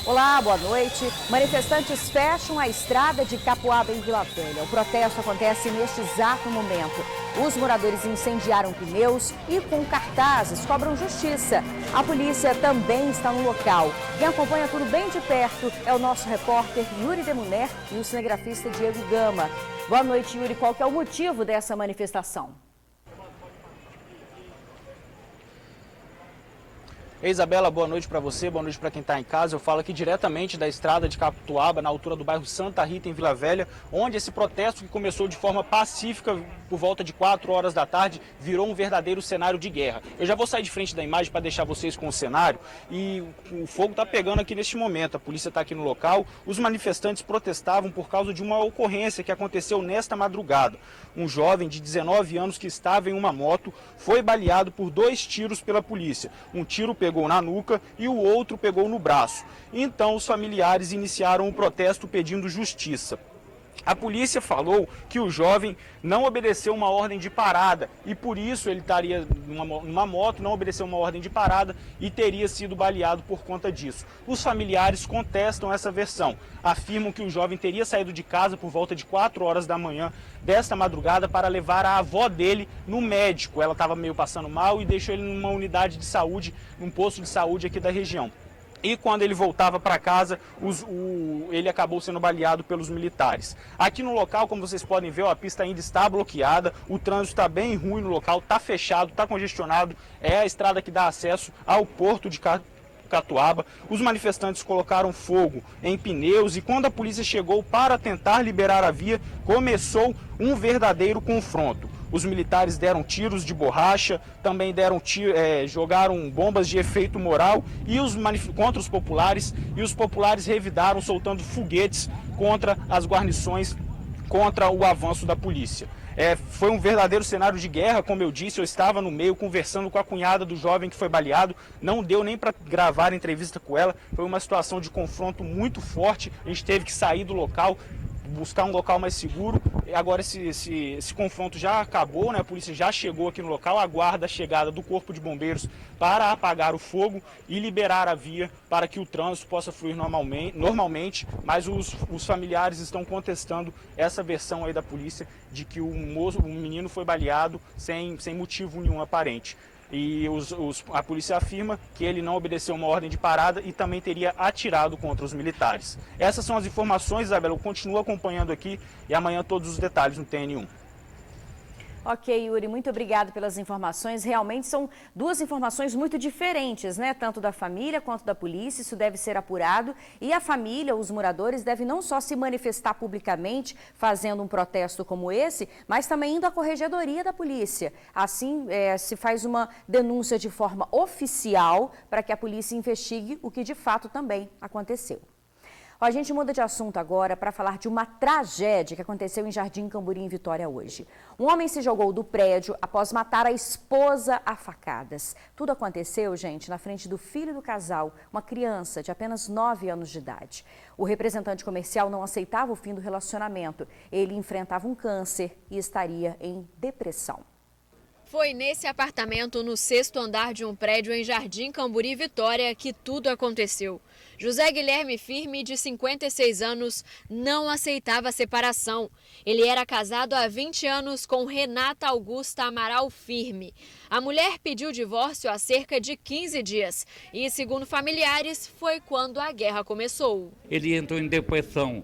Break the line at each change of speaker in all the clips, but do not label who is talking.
Olá, boa noite. Manifestantes fecham a estrada de Capuaba em Vila Velha. O protesto acontece neste exato momento. Os moradores incendiaram pneus e com cartazes cobram justiça. A polícia também está no local. Quem acompanha tudo bem de perto é o nosso repórter Yuri Demuner e o cinegrafista Diego Gama. Boa noite, Yuri. Qual que é o motivo dessa manifestação?
Isabela, boa noite para você, boa noite para quem está em casa. Eu falo aqui diretamente da estrada de Capuaba, na altura do bairro Santa Rita, em Vila Velha, onde esse protesto, que começou de forma pacífica por volta de 4 horas da tarde, virou um verdadeiro cenário de guerra. Eu já vou sair de frente da imagem para deixar vocês com o cenário, e o fogo está pegando aqui neste momento. A polícia está aqui no local. Os manifestantes protestavam por causa de uma ocorrência que aconteceu nesta madrugada. Um jovem de 19 anos que estava em uma moto foi baleado por 2 tiros pela polícia. Um tiro pegou na nuca e o outro pegou no braço. Então os familiares iniciaram o protesto pedindo justiça. A polícia falou que o jovem não obedeceu uma ordem de parada e por isso ele estaria numa moto, não obedeceu uma ordem de parada e teria sido baleado por conta disso. Os familiares contestam essa versão, afirmam que o jovem teria saído de casa por volta de 4 horas da manhã desta madrugada para levar a avó dele no médico. Ela estava meio passando mal e deixou ele numa unidade de saúde, num posto de saúde aqui da região. E quando ele voltava para casa, ele acabou sendo baleado pelos militares. Aqui no local, como vocês podem ver, a pista ainda está bloqueada, o trânsito está bem ruim no local, está fechado, está congestionado. É a estrada que dá acesso ao porto de Catuaba. Os manifestantes colocaram fogo em pneus e quando a polícia chegou para tentar liberar a via, começou um verdadeiro confronto. Os militares deram tiros de borracha, também jogaram bombas de efeito moral contra os populares, e os populares revidaram soltando foguetes contra as guarnições, contra o avanço da polícia. Foi um verdadeiro cenário de guerra, como eu disse. Eu estava no meio conversando com a cunhada do jovem que foi baleado, não deu nem para gravar a entrevista com ela, foi uma situação de confronto muito forte, a gente teve que sair do local, buscar um local mais seguro. Agora esse confronto já acabou, né? A polícia já chegou aqui no local, aguarda a chegada do Corpo de Bombeiros para apagar o fogo e liberar a via para que o trânsito possa fluir normalmente, mas os familiares estão contestando essa versão aí da polícia de que o menino foi baleado sem motivo nenhum aparente. E a polícia afirma que ele não obedeceu uma ordem de parada e também teria atirado contra os militares. Essas são as informações, Isabela. Eu continuo acompanhando aqui e amanhã todos os detalhes no TN1.
Ok, Yuri, muito obrigado pelas informações. Realmente são duas informações muito diferentes, né? Tanto da família quanto da polícia, isso deve ser apurado. E a família, os moradores, devem não só se manifestar publicamente fazendo um protesto como esse, mas também indo à corregedoria da polícia. Assim, se faz uma denúncia de forma oficial para que a polícia investigue o que de fato também aconteceu. A gente muda de assunto agora para falar de uma tragédia que aconteceu em Jardim Camburi, em Vitória, hoje. Um homem se jogou do prédio após matar a esposa a facadas. Tudo aconteceu, gente, na frente do filho do casal, uma criança de apenas 9 anos de idade. O representante comercial não aceitava o fim do relacionamento. Ele enfrentava um câncer e estaria em depressão.
Foi nesse apartamento no 6º andar de um prédio em Jardim Camburi, Vitória, que tudo aconteceu. José Guilherme Firme, de 56 anos, não aceitava a separação. Ele era casado há 20 anos com Renata Augusta Amaral Firme. A mulher pediu divórcio há cerca de 15 dias e, segundo familiares, foi quando a guerra começou.
Ele entrou em depressão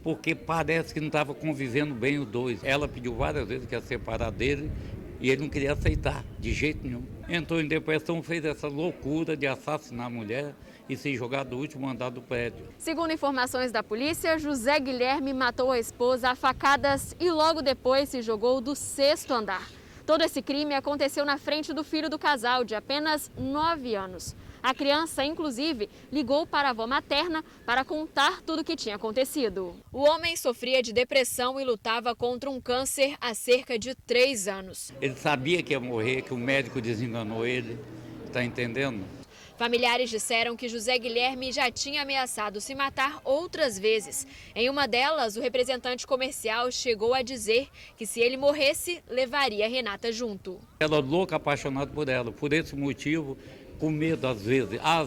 porque parece que não estava convivendo bem os dois. Ela pediu várias vezes que ia separar dele. E ele não queria aceitar, de jeito nenhum. Entrou em depressão, fez essa loucura de assassinar a mulher e se jogar do último andar do prédio.
Segundo informações da polícia, José Guilherme matou a esposa a facadas e logo depois se jogou do 6º andar. Todo esse crime aconteceu na frente do filho do casal, de apenas 9 anos. A criança, inclusive, ligou para a avó materna para contar tudo o que tinha acontecido. O homem sofria de depressão e lutava contra um câncer há cerca de 3 anos.
Ele sabia que ia morrer, que o médico desenganou ele, está entendendo?
Familiares disseram que José Guilherme já tinha ameaçado se matar outras vezes. Em uma delas, o representante comercial chegou a dizer que se ele morresse, levaria Renata junto.
Ela é louca, apaixonada por ela, por esse motivo, com medo às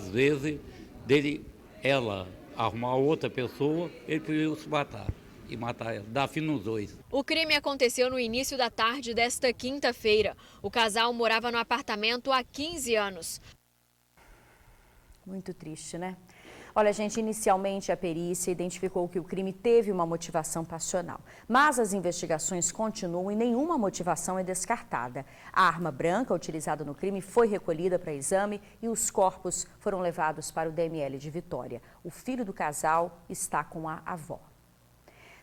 vezes dele ela arrumar outra pessoa, ele preferiu se matar e matar ela, dar fim nos dois.
O crime aconteceu no início da tarde desta quinta-feira. O casal morava no apartamento há 15 anos.
Muito triste, né? Olha, gente, inicialmente a perícia identificou que o crime teve uma motivação passional. Mas as investigações continuam e nenhuma motivação é descartada. A arma branca utilizada no crime foi recolhida para exame e os corpos foram levados para o DML de Vitória. O filho do casal está com a avó.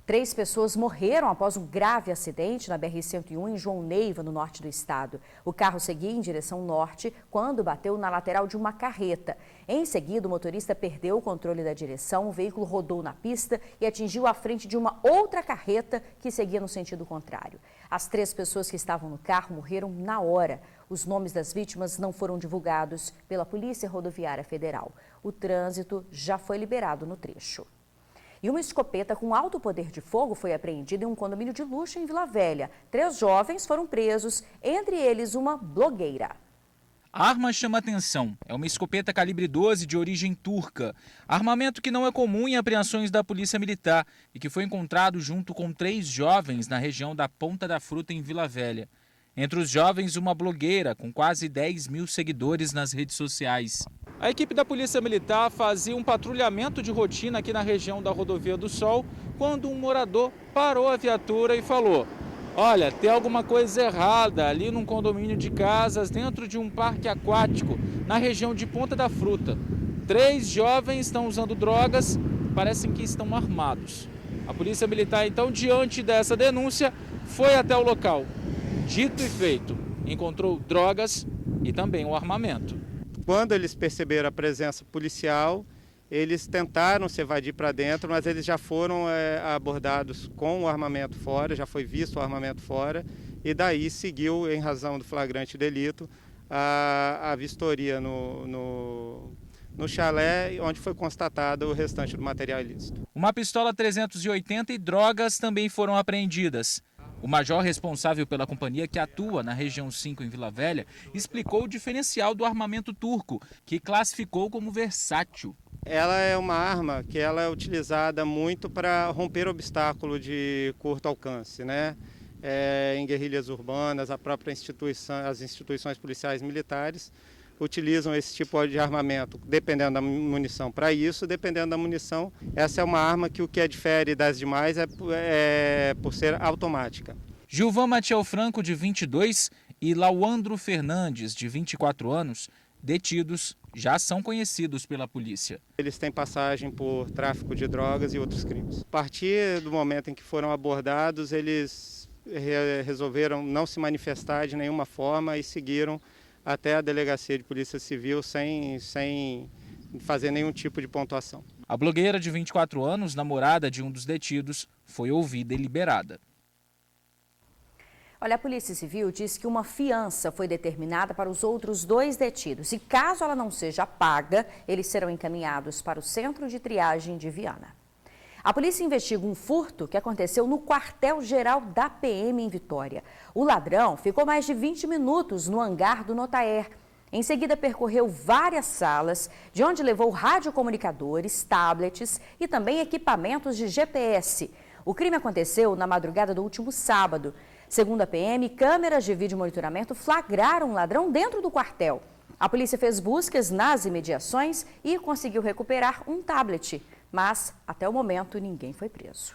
3 pessoas morreram após um grave acidente na BR-101 em João Neiva, no norte do estado. O carro seguia em direção norte quando bateu na lateral de uma carreta. Em seguida, o motorista perdeu o controle da direção, o veículo rodou na pista e atingiu a frente de uma outra carreta que seguia no sentido contrário. As 3 pessoas que estavam no carro morreram na hora. Os nomes das vítimas não foram divulgados pela Polícia Rodoviária Federal. O trânsito já foi liberado no trecho. E uma escopeta com alto poder de fogo foi apreendida em um condomínio de luxo em Vila Velha. 3 jovens foram presos, entre eles uma blogueira.
A arma chama atenção. É uma escopeta calibre 12 de origem turca. Armamento que não é comum em apreensões da Polícia Militar e que foi encontrado junto com 3 jovens na região da Ponta da Fruta, em Vila Velha. Entre os jovens, uma blogueira com quase 10 mil seguidores nas redes sociais.
A equipe da Polícia Militar fazia um patrulhamento de rotina aqui na região da Rodovia do Sol, quando um morador parou a viatura e falou: olha, tem alguma coisa errada ali num condomínio de casas dentro de um parque aquático na região de Ponta da Fruta. 3 jovens estão usando drogas, parecem que estão armados. A Polícia Militar, então, diante dessa denúncia, foi até o local. Dito e feito, encontrou drogas e também o armamento.
Quando eles perceberam a presença policial, eles tentaram se evadir para dentro, mas eles já foram abordados com o armamento fora, já foi visto o armamento fora, e daí seguiu, em razão do flagrante delito, a vistoria no chalé, onde foi constatado o restante do material ilícito.
Uma pistola 380 e drogas também foram apreendidas. O major responsável pela companhia que atua na região 5 em Vila Velha explicou o diferencial do armamento turco, que classificou como versátil.
Ela é uma arma que ela é utilizada muito para romper obstáculo de curto alcance, né? Em guerrilhas urbanas, as instituições policiais militares utilizam esse tipo de armamento, dependendo da munição para isso, dependendo da munição. Essa é uma arma que o que a difere das demais é por ser automática.
Gilvan Matiel Franco, de 22, e Lauandro Fernandes, de 24 anos, detidos, já são conhecidos pela polícia.
Eles têm passagem por tráfico de drogas e outros crimes. A partir do momento em que foram abordados, eles resolveram não se manifestar de nenhuma forma e seguiram até a delegacia de polícia civil sem fazer nenhum tipo de pontuação.
A blogueira de 24 anos, namorada de um dos detidos, foi ouvida e liberada.
Olha, a Polícia Civil diz que uma fiança foi determinada para os outros 2 detidos. E caso ela não seja paga, eles serão encaminhados para o Centro de Triagem de Viana. A polícia investiga um furto que aconteceu no quartel-geral da PM em Vitória. O ladrão ficou mais de 20 minutos no hangar do Notaer. Em seguida, percorreu várias salas, de onde levou radiocomunicadores, tablets e também equipamentos de GPS. O crime aconteceu na madrugada do último sábado. Segundo a PM, câmeras de vídeo monitoramento flagraram o ladrão dentro do quartel. A polícia fez buscas nas imediações e conseguiu recuperar um tablet. Mas, até o momento, ninguém foi preso.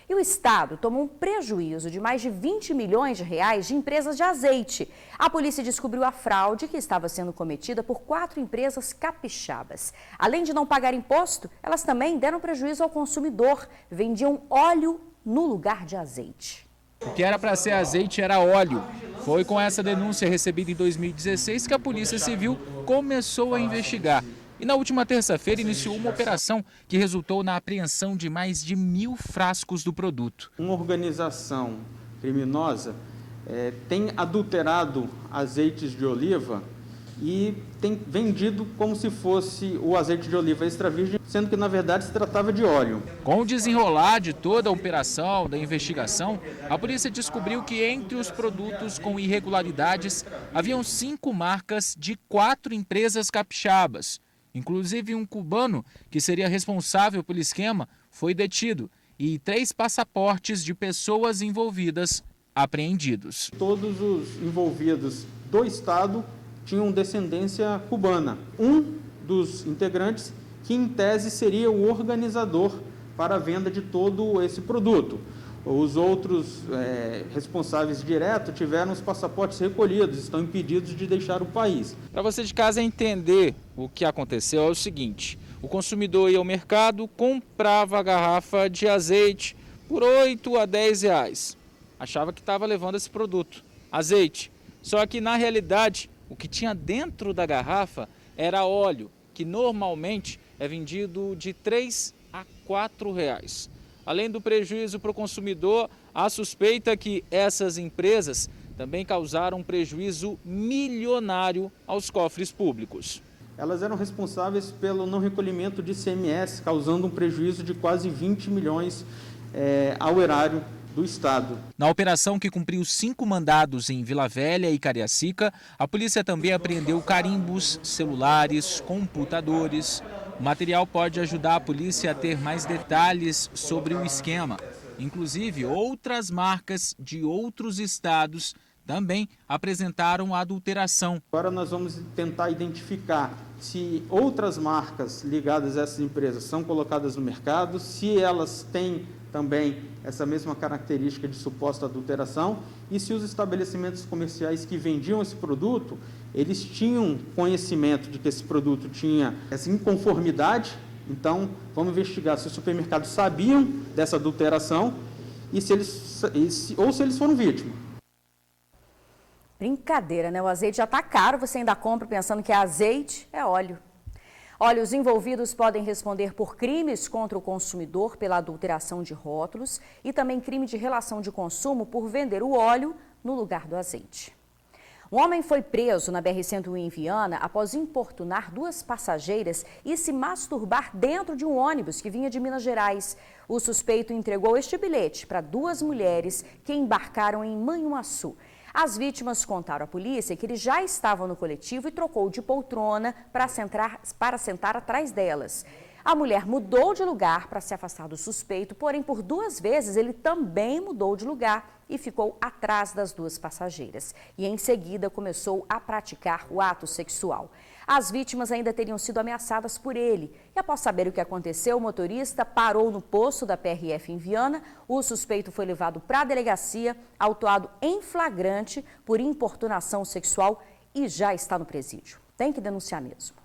E o Estado tomou um prejuízo de mais de 20 milhões de reais de empresas de azeite. A polícia descobriu a fraude que estava sendo cometida por 4 empresas capixabas. Além de não pagar imposto, elas também deram prejuízo ao consumidor. Vendiam óleo no lugar de azeite.
O que era para ser azeite era óleo. Foi com essa denúncia recebida em 2016 que a Polícia Civil começou a investigar. E na última terça-feira iniciou uma operação que resultou na apreensão de mais de 1.000 frascos do produto.
Uma organização criminosa tem adulterado azeites de oliva e tem vendido como se fosse o azeite de oliva extra virgem, sendo que na verdade se tratava de óleo.
Com o desenrolar de toda a operação, da investigação, a polícia descobriu que entre os produtos com irregularidades haviam 5 marcas de 4 empresas capixabas. Inclusive, um cubano que seria responsável pelo esquema foi detido e 3 passaportes de pessoas envolvidas apreendidos.
Todos os envolvidos do Estado tinham descendência cubana. Um dos integrantes que, em tese, seria o organizador para a venda de todo esse produto. Os outros responsáveis diretos tiveram os passaportes recolhidos, estão impedidos de deixar o país.
Para você de casa entender o que aconteceu, é o seguinte: o consumidor ia ao mercado, comprava a garrafa de azeite por 8 a 10 reais. Achava que estava levando esse produto, azeite. Só que, na realidade, o que tinha dentro da garrafa era óleo, que normalmente é vendido de 3 a 4 reais. Além do prejuízo para o consumidor, há suspeita que essas empresas também causaram um prejuízo milionário aos cofres públicos.
Elas eram responsáveis pelo não recolhimento de ICMS, causando um prejuízo de quase 20 milhões ao erário do Estado.
Na operação, que cumpriu 5 mandados em Vila Velha e Cariacica, a polícia também apreendeu carimbos, celulares, computadores. O material pode ajudar a polícia a ter mais detalhes sobre o esquema. Inclusive, outras marcas de outros estados também apresentaram adulteração.
Agora nós vamos tentar identificar se outras marcas ligadas a essas empresas são colocadas no mercado, se elas têm também essa mesma característica de suposta adulteração e se os estabelecimentos comerciais que vendiam esse produto, eles tinham conhecimento de que esse produto tinha essa inconformidade. Então, vamos investigar se os supermercados sabiam dessa adulteração e se eles foram vítimas.
Brincadeira, né? O azeite já está caro, você ainda compra pensando que é azeite, é óleo. Olha, os envolvidos podem responder por crimes contra o consumidor pela adulteração de rótulos e também crime de relação de consumo por vender o óleo no lugar do azeite. Um homem foi preso na BR-101 em Viana após importunar 2 passageiras e se masturbar dentro de um ônibus que vinha de Minas Gerais. O suspeito entregou este bilhete para 2 mulheres que embarcaram em Manhuaçu. As vítimas contaram à polícia que ele já estava no coletivo e trocou de poltrona para sentar atrás delas. A mulher mudou de lugar para se afastar do suspeito, porém, por 2 vezes ele também mudou de lugar e ficou atrás das 2 passageiras. E em seguida começou a praticar o ato sexual. As vítimas ainda teriam sido ameaçadas por ele. E após saber o que aconteceu, o motorista parou no posto da PRF em Viana. O suspeito foi levado para a delegacia, autuado em flagrante por importunação sexual e já está no presídio. Tem que denunciar mesmo.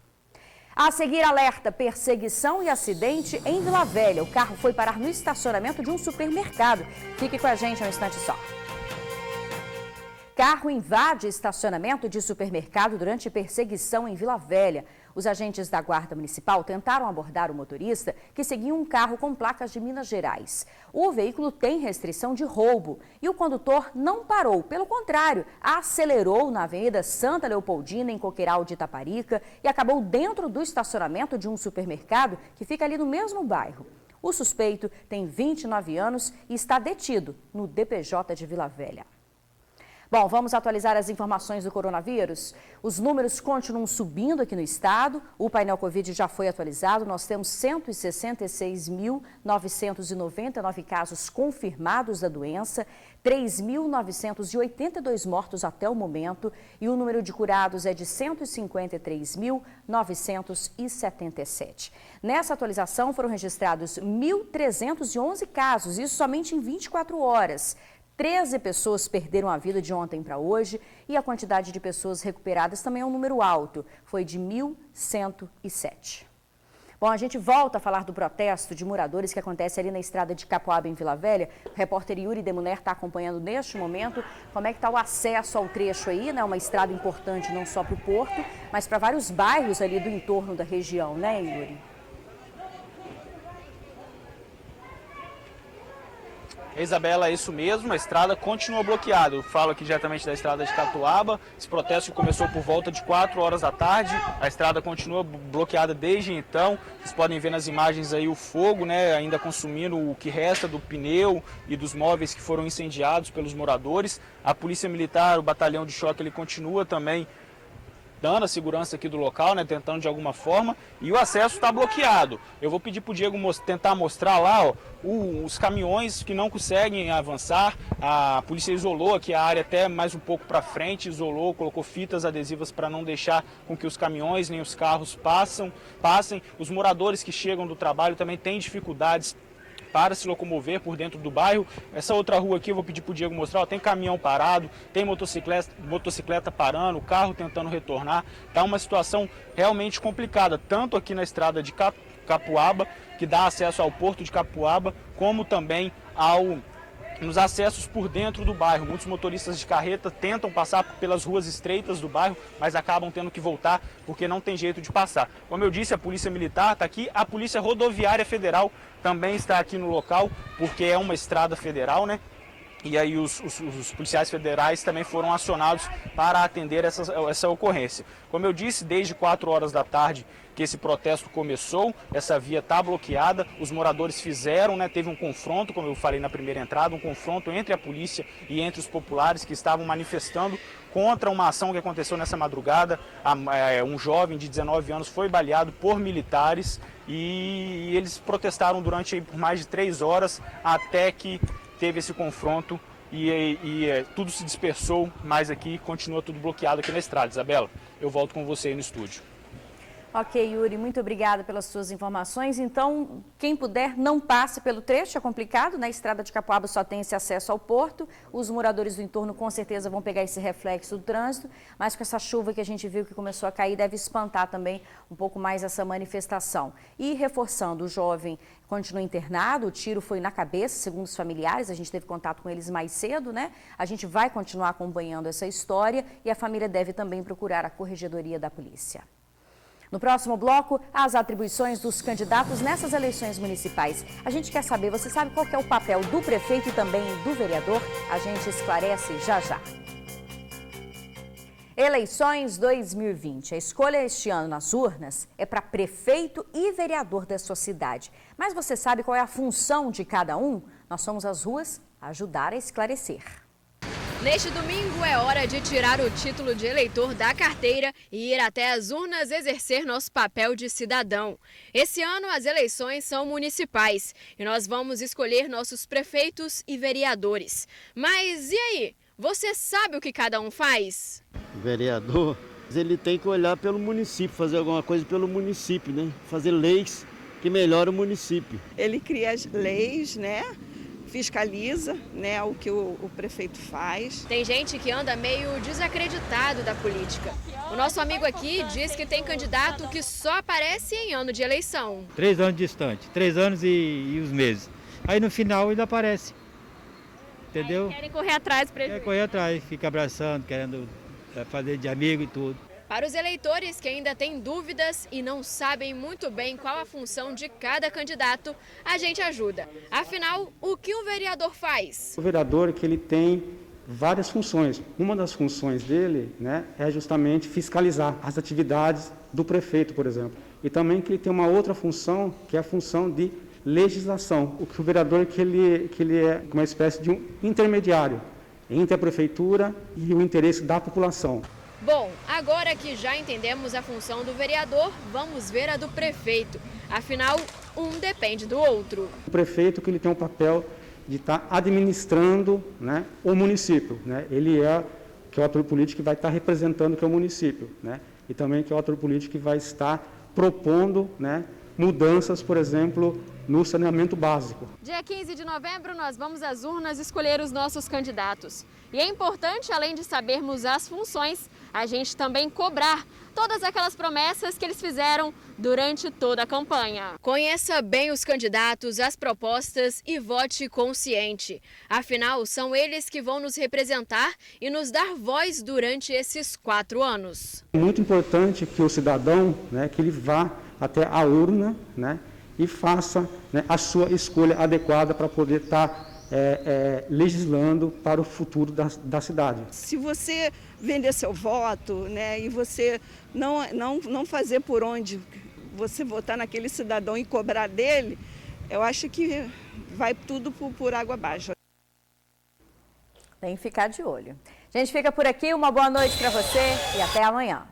A seguir, alerta: perseguição e acidente em Vila Velha. O carro foi parar no estacionamento de um supermercado. Fique com a gente um instante só. Carro invade estacionamento de supermercado durante perseguição em Vila Velha. Os agentes da Guarda Municipal tentaram abordar o motorista que seguia um carro com placas de Minas Gerais. O veículo tem restrição de roubo e o condutor não parou. Pelo contrário, acelerou na Avenida Santa Leopoldina, em Coqueiral de Itaparica, e acabou dentro do estacionamento de um supermercado que fica ali no mesmo bairro. O suspeito tem 29 anos e está detido no DPJ de Vila Velha. Bom, vamos atualizar as informações do coronavírus. Os números continuam subindo aqui no estado. O painel Covid já foi atualizado. Nós temos 166.999 casos confirmados da doença, 3.982 mortos até o momento e o número de curados é de 153.977. Nessa atualização foram registrados 1.311 casos, isso somente em 24 horas. 13 pessoas perderam a vida de ontem para hoje e a quantidade de pessoas recuperadas também é um número alto, foi de 1.107. Bom, a gente volta a falar do protesto de moradores que acontece ali na estrada de Capoaba, em Vila Velha. O repórter Yuri Demuner está acompanhando neste momento como é que está o acesso ao trecho aí, né? Uma estrada importante não só para o porto, mas para vários bairros ali do entorno da região, né, Yuri?
Isabela, é isso mesmo, a estrada continua bloqueada. Eu falo aqui diretamente da estrada de Catuaba. Esse protesto começou por volta de 4 horas da tarde. A estrada continua bloqueada desde então. Vocês podem ver nas imagens aí o fogo, né, ainda consumindo o que resta do pneu e dos móveis que foram incendiados pelos moradores. A Polícia Militar, o batalhão de choque, ele continua também dando a segurança aqui do local, né, tentando de alguma forma, e o acesso está bloqueado. Eu vou pedir para o Diego tentar mostrar lá, ó, os caminhões que não conseguem avançar. A polícia isolou aqui a área até mais um pouco para frente, isolou, colocou fitas adesivas para não deixar com que os caminhões nem os carros passem. Os moradores que chegam do trabalho também têm dificuldades para se locomover por dentro do bairro. Essa outra rua aqui eu vou pedir para o Diego mostrar, ó, tem caminhão parado, tem motocicleta parando, carro tentando retornar. Está uma situação realmente complicada, tanto aqui na estrada de Capuaba, que dá acesso ao porto de Capuaba, como também nos acessos por dentro do bairro. Muitos motoristas de carreta tentam passar pelas ruas estreitas do bairro, mas acabam tendo que voltar porque não tem jeito de passar. Como eu disse, a Polícia Militar está aqui, a Polícia Rodoviária Federal também está aqui no local, porque é uma estrada federal, né? E aí os policiais federais também foram acionados para atender essa ocorrência. Como eu disse, desde 4 horas da tarde que esse protesto começou, essa via está bloqueada, os moradores fizeram, né, teve um confronto, como eu falei na primeira entrada, um confronto entre a polícia e entre os populares que estavam manifestando contra uma ação que aconteceu nessa madrugada. Um jovem de 19 anos foi baleado por militares e eles protestaram durante por mais de 3 horas até que teve esse confronto e tudo se dispersou, mas aqui continua tudo bloqueado aqui na estrada. Isabela, eu volto com você aí no estúdio.
Ok, Yuri, muito obrigada pelas suas informações. Então, quem puder, não passe pelo trecho, é complicado. Na estrada de Capuaba só tem esse acesso ao porto. Os moradores do entorno com certeza vão pegar esse reflexo do trânsito, mas com essa chuva que a gente viu que começou a cair, deve espantar também um pouco mais essa manifestação. E reforçando, o jovem continua internado, o tiro foi na cabeça, segundo os familiares, a gente teve contato com eles mais cedo, né? A gente vai continuar acompanhando essa história e a família deve também procurar a corregedoria da polícia. No próximo bloco, as atribuições dos candidatos nessas eleições municipais. A gente quer saber, você sabe qual que é o papel do prefeito e também do vereador? A gente esclarece já já. Eleições 2020. A escolha este ano nas urnas é para prefeito e vereador da sua cidade. Mas você sabe qual é a função de cada um? Nós fomos às ruas ajudar a esclarecer.
Neste domingo é hora de tirar o título de eleitor da carteira e ir até as urnas exercer nosso papel de cidadão. Esse ano as eleições são municipais e nós vamos escolher nossos prefeitos e vereadores. Mas e aí? Você sabe o que cada um faz?
O vereador, ele tem que olhar pelo município, fazer alguma coisa pelo município, né? Fazer leis que melhoram o município.
Ele cria as leis, né? Fiscaliza, né, o que o prefeito faz.
Tem gente que anda meio desacreditado da política. O nosso amigo aqui diz que tem candidato que só aparece em ano de eleição.
3 anos distante, 3 anos e os meses. Aí no final ele aparece, entendeu?
Querem correr atrás, prefeito.
Quer correr atrás, fica abraçando, querendo fazer de amigo e tudo.
Para os eleitores que ainda têm dúvidas e não sabem muito bem qual a função de cada candidato, a gente ajuda. Afinal, o que um vereador faz?
O vereador que ele tem várias funções. Uma das funções dele, né, é justamente fiscalizar as atividades do prefeito, por exemplo. E também que ele tem uma outra função, que é a função de legislação. O vereador que ele é uma espécie de um intermediário entre a prefeitura e o interesse da população.
Bom, agora que já entendemos a função do vereador, vamos ver a do prefeito. Afinal, um depende do outro.
O prefeito que ele tem o papel de estar administrando, né, o município, né? Ele que é o ator político que vai estar representando que é o município, né? E também que é o ator político que vai estar propondo, né, mudanças, por exemplo, no saneamento básico.
Dia 15 de novembro, nós vamos às urnas escolher os nossos candidatos. E é importante, além de sabermos as funções, a gente também cobrar todas aquelas promessas que eles fizeram durante toda a campanha. Conheça bem os candidatos, as propostas e vote consciente. Afinal, são eles que vão nos representar e nos dar voz durante esses 4 anos.
É muito importante que o cidadão, né, que ele vá até a urna, né, e faça, né, a sua escolha adequada para poder estar legislando para o futuro da cidade.
Se você vender seu voto, né, e você não fazer por onde você votar naquele cidadão e cobrar dele, eu acho que vai tudo por água abaixo.
Tem que ficar de olho. A gente fica por aqui, uma boa noite para você e até amanhã.